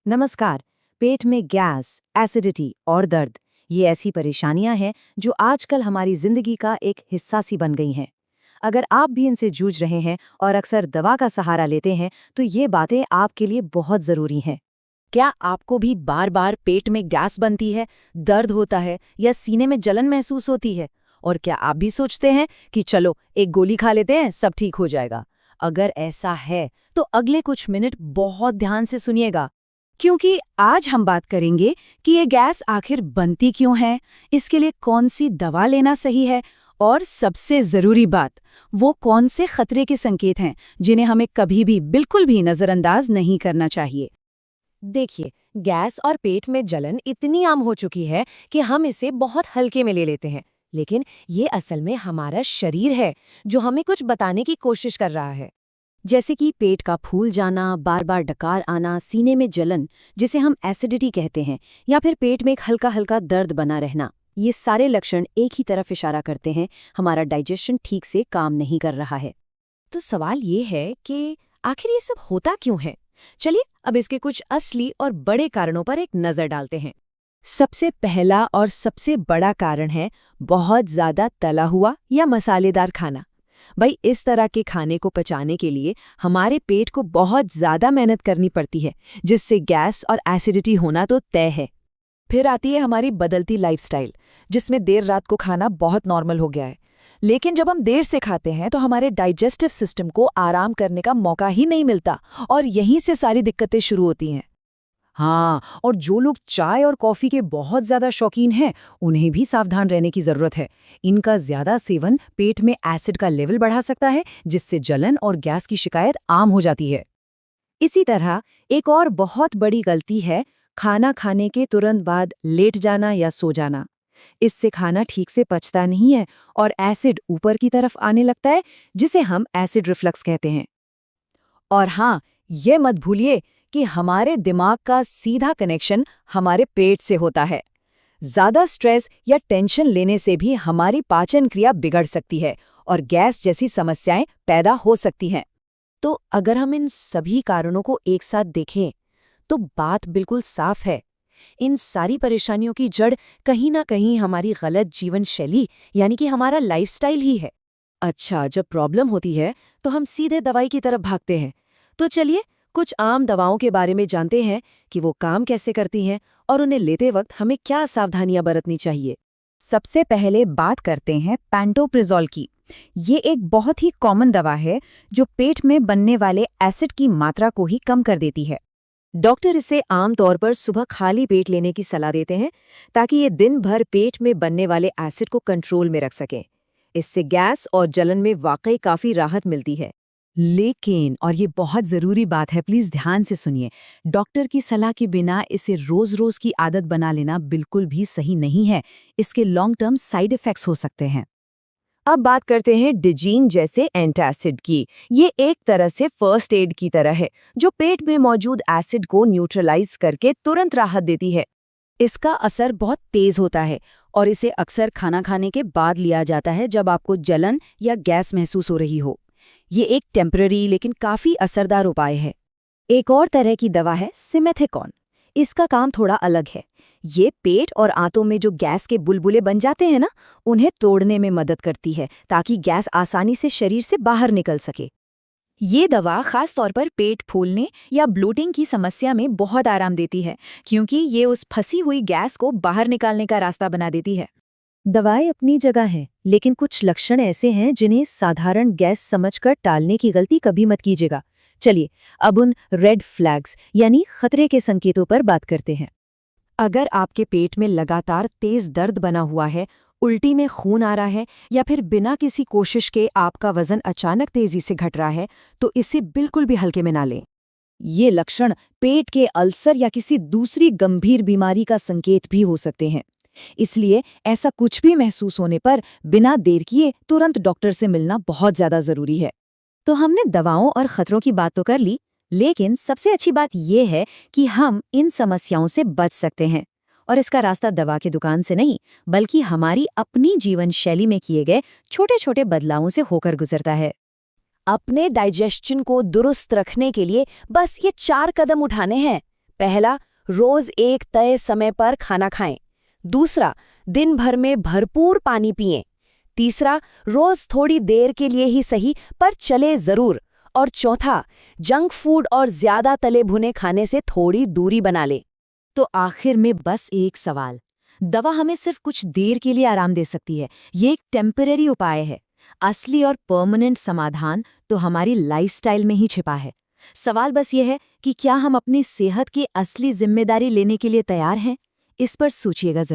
नमस्कार। पेट में gas, acidity और दर्द, ये ऐसी परेशानियां हैं जो आजकल हमारी जिंदगी का एक हिस्सा सी बन गई हैं। अगर आप भी इनसे जूझ रहे हैं और अक्सर दवा का सहारा लेते हैं, तो ये बातें आपके लिए बहुत ज़रूरी हैं। क्या आपको भी बार बार पेट में गैस बनती है, दर्द होता है या सीने में जलन महसूस होती है? और क्या आप भी सोचते हैं कि चलो एक गोली खा लेते हैं, सब ठीक हो जाएगा? अगर ऐसा है, तो अगले कुछ मिनट बहुत ध्यान से सुनिएगा, क्योंकि आज हम बात करेंगे कि ये गैस आखिर बनती क्यों है, इसके लिए कौन सी दवा लेना सही है, और सबसे ज़रूरी बात, वो कौन से खतरे के संकेत हैं जिन्हें हमें कभी भी बिल्कुल भी नज़रअंदाज नहीं करना चाहिए। देखिए, गैस और पेट में जलन इतनी आम हो चुकी है कि हम इसे बहुत हल्के में ले लेते हैं, लेकिन ये असल में हमारा शरीर है जो हमें कुछ बताने की कोशिश कर रहा है। जैसे कि पेट का फूल जाना, बार बार डकार आना, सीने में जलन जिसे हम एसिडिटी कहते हैं, या फिर पेट में एक हल्का हल्का दर्द बना रहना, ये सारे लक्षण एक ही तरफ इशारा करते हैं, हमारा डाइजेशन ठीक से काम नहीं कर रहा है। तो सवाल ये है कि आखिर ये सब होता क्यों है। चलिए अब इसके कुछ असली और बड़े कारणों पर एक नज़र डालते हैं। सबसे पहला और सबसे बड़ा कारण है बहुत ज़्यादा तला हुआ या मसालेदार खाना। भाई, इस तरह के खाने को पचाने के लिए हमारे पेट को बहुत ज़्यादा मेहनत करनी पड़ती है, जिससे गैस और एसिडिटी होना तो तय है। फिर आती है हमारी बदलती लाइफस्टाइल, जिसमें देर रात को खाना बहुत नॉर्मल हो गया है। लेकिन जब हम देर से खाते हैं तो हमारे डाइजेस्टिव सिस्टम को आराम करने का मौका ही नहीं मिलता, और यहीं से सारी दिक्कतें शुरू होती हैं। हाँ, और जो लोग चाय और कॉफ़ी के बहुत ज़्यादा शौकीन हैं, उन्हें भी सावधान रहने की ज़रूरत है। इनका ज़्यादा सेवन पेट में एसिड का लेवल बढ़ा सकता है, जिससे जलन और गैस की शिकायत आम हो जाती है। इसी तरह एक और बहुत बड़ी गलती है खाना खाने के तुरंत बाद लेट जाना या सो जाना। इससे खाना ठीक से पचता नहीं है और एसिड ऊपर की तरफ आने लगता है, जिसे हम एसिड रिफ्लक्स कहते हैं। और हाँ, ये मत भूलिए कि हमारे दिमाग का सीधा कनेक्शन हमारे पेट से होता है। ज़्यादा स्ट्रेस या टेंशन लेने से भी हमारी पाचन क्रिया बिगड़ सकती है और गैस जैसी समस्याएं पैदा हो सकती हैं। तो अगर हम इन सभी कारणों को एक साथ देखें, तो बात बिल्कुल साफ है। इन सारी परेशानियों की जड़ कहीं ना कहीं हमारी गलत जीवन शैली, यानी कि हमारा लाइफस्टाइल ही है। अच्छा, जब प्रॉब्लम होती है तो हम सीधे दवाई की तरफ भागते हैं। तो चलिए कुछ आम दवाओं के बारे में जानते हैं कि वो काम कैसे करती हैं और उन्हें लेते वक्त हमें क्या सावधानियां बरतनी चाहिए। सबसे पहले बात करते हैं पैंटोप्रिजोल की। ये एक बहुत ही कॉमन दवा है जो पेट में बनने वाले एसिड की मात्रा को ही कम कर देती है। डॉक्टर इसे आमतौर पर सुबह खाली पेट लेने की सलाह देते हैं, ताकि ये दिन भर पेट में बनने वाले एसिड को कंट्रोल में रख सकें। इससे गैस और जलन में वाकई काफ़ी राहत मिलती है। लेकिन, और ये बहुत ज़रूरी बात है, प्लीज़ ध्यान से सुनिए, डॉक्टर की सलाह के बिना इसे रोज़-रोज़ की आदत बना लेना बिल्कुल भी सही नहीं है। इसके लॉन्ग टर्म साइड इफ़ेक्ट्स हो सकते हैं। अब बात करते हैं डिजीन जैसे एंटासिड की। ये एक तरह से फर्स्ट एड की तरह है, जो पेट में मौजूद एसिड को न्यूट्रलाइज करके तुरंत राहत देती है। इसका असर बहुत तेज होता है और इसे अक्सर खाना खाने के बाद लिया जाता है, जब आपको जलन या गैस महसूस हो रही हो। ये एक टेम्पररी लेकिन काफ़ी असरदार उपाय है। एक और तरह की दवा है सिमेथिकॉन। इसका काम थोड़ा अलग है। ये पेट और आंतों में जो गैस के बुलबुले बन जाते हैं ना, उन्हें तोड़ने में मदद करती है, ताकि गैस आसानी से शरीर से बाहर निकल सके। ये दवा खास तौर पर पेट फूलने या ब्लोटिंग की समस्या में बहुत आराम देती है, क्योंकि ये उस फंसी हुई गैस को बाहर निकालने का रास्ता बना देती है। दवाएं अपनी जगह हैं, लेकिन कुछ लक्षण ऐसे हैं जिन्हें साधारण गैस समझकर टालने की गलती कभी मत कीजिएगा। चलिए अब उन रेड फ्लैग्स यानी खतरे के संकेतों पर बात करते हैं। अगर आपके पेट में लगातार तेज दर्द बना हुआ है, उल्टी में खून आ रहा है, या फिर बिना किसी कोशिश के आपका वजन अचानक तेजी से घट रहा है, तो इसे बिल्कुल भी हल्के में ना लें। ये लक्षण पेट के अल्सर या किसी दूसरी गंभीर बीमारी का संकेत भी हो सकते हैं। इसलिए ऐसा कुछ भी महसूस होने पर बिना देर किए तुरंत डॉक्टर से मिलना बहुत ज्यादा जरूरी है। तो हमने दवाओं और खतरों की बात तो कर ली, लेकिन सबसे अच्छी बात यह है कि हम इन समस्याओं से बच सकते हैं, और इसका रास्ता दवा की दुकान से नहीं, बल्कि हमारी अपनी जीवन शैली में किए गए छोटे छोटे बदलावों से होकर गुजरता है। अपने डाइजेशन को दुरुस्त रखने के लिए बस ये 4 कदम उठाने हैं। पहला, रोज एक तय समय पर खाना खाएं। दूसरा, दिन भर में भरपूर पानी पिएं। तीसरा, रोज थोड़ी देर के लिए ही सही पर चले जरूर। और चौथा, जंक फूड और ज्यादा तले भुने खाने से थोड़ी दूरी बना लें। तो आखिर में बस एक सवाल, दवा हमें सिर्फ कुछ देर के लिए आराम दे सकती है, ये एक टेम्परेरी उपाय है। असली और परमानेंट समाधान तो हमारी लाइफस्टाइल में ही छिपा है। सवाल बस ये है कि क्या हम अपनी सेहत की असली जिम्मेदारी लेने के लिए तैयार हैं? इस पर सोचिएगा जरूर।